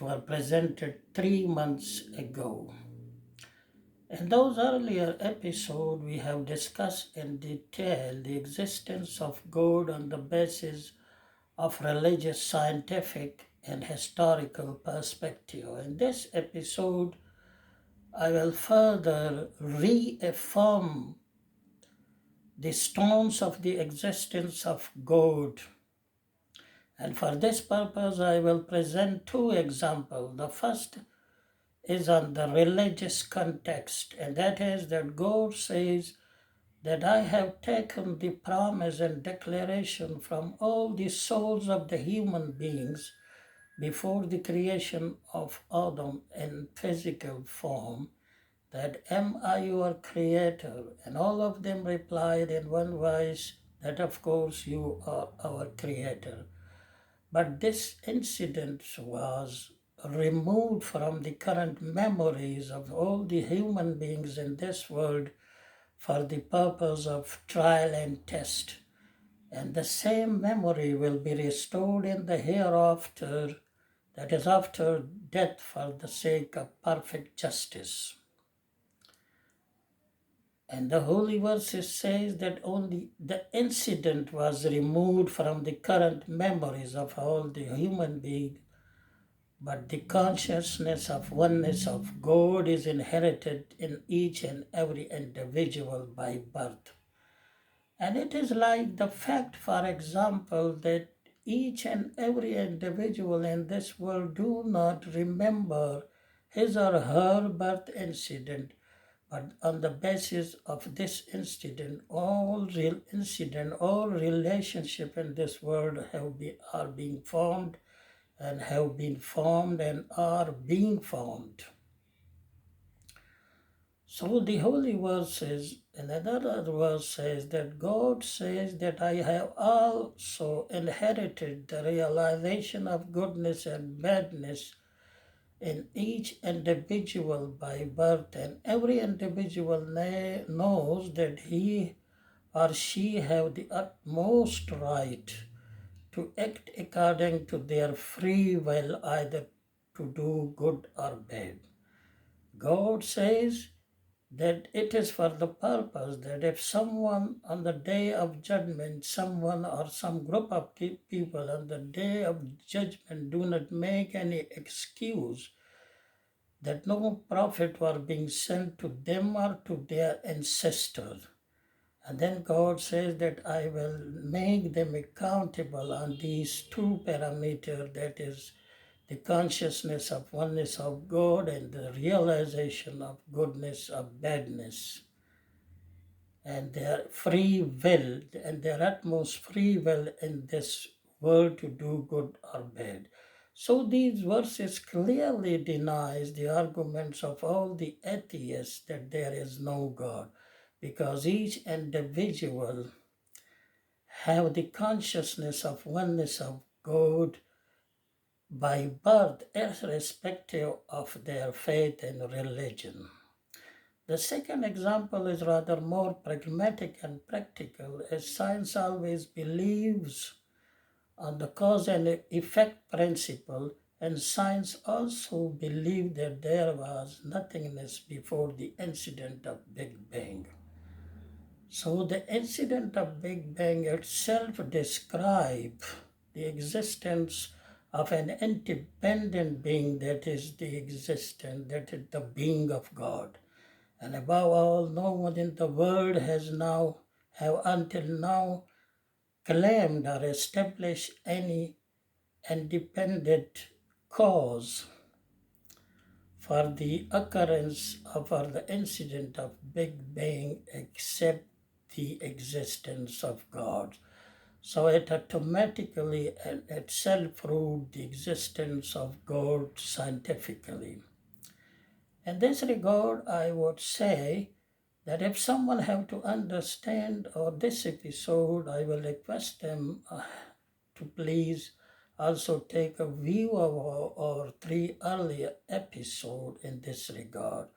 were presented 3 months ago. In those earlier episodes, we have discussed in detail the existence of God on the basis of religious, scientific, and historical perspective. In this episode, I will further reaffirm the stones of the existence of God. And for this purpose, I will present two examples. The first is on the religious context, and that is that God says that I have taken the promise and declaration from all the souls of the human beings before the creation of Adam in physical form, that am I your creator? And all of them replied in one voice that of course you are our creator. But this incident was removed from the current memories of all the human beings in this world for the purpose of trial and test. And the same memory will be restored in the hereafter, that is after death, for the sake of perfect justice. And the holy verses says that only the incident was removed from the current memories of all the human beings, but the consciousness of oneness of God is inherited in each and every individual by birth. And it is like the fact, for example, that each and every individual in this world do not remember his or her birth incident, but on the basis of this incident, all relationship in this world are being formed and have been formed and are being formed. So the holy verse says, and another verse says that God says that I have also inherited the realization of goodness and badness in each individual by birth, and every individual knows that he or she have the utmost right to act according to their free will, either to do good or bad. God says that it is for the purpose that if someone on the day of judgment, someone or some group of people on the day of judgment do not make any excuse that no prophet were being sent to them or to their ancestors. And then God says that I will make them accountable on these two parameters, that is the consciousness of oneness of God and the realization of goodness of badness, and their free will and their utmost free will in this world to do good or bad. So these verses clearly denies the arguments of all the atheists that there is no God, because each individual have the consciousness of oneness of God by birth, irrespective of their faith and religion. The second example is rather more pragmatic and practical, as science always believes on the cause and effect principle, and science also believed that there was nothingness before the incident of Big Bang. So the incident of Big Bang itself describes the existence of an independent being, that is the existence, that is the being of God. And above all, no one in the world have until now claimed or established any independent cause for the occurrence of or the incident of Big Bang except the existence of God. So it automatically itself proved the existence of God scientifically. In this regard, I would say that if someone have to understand this episode, I will request them to please also take a view of our three earlier episodes in this regard.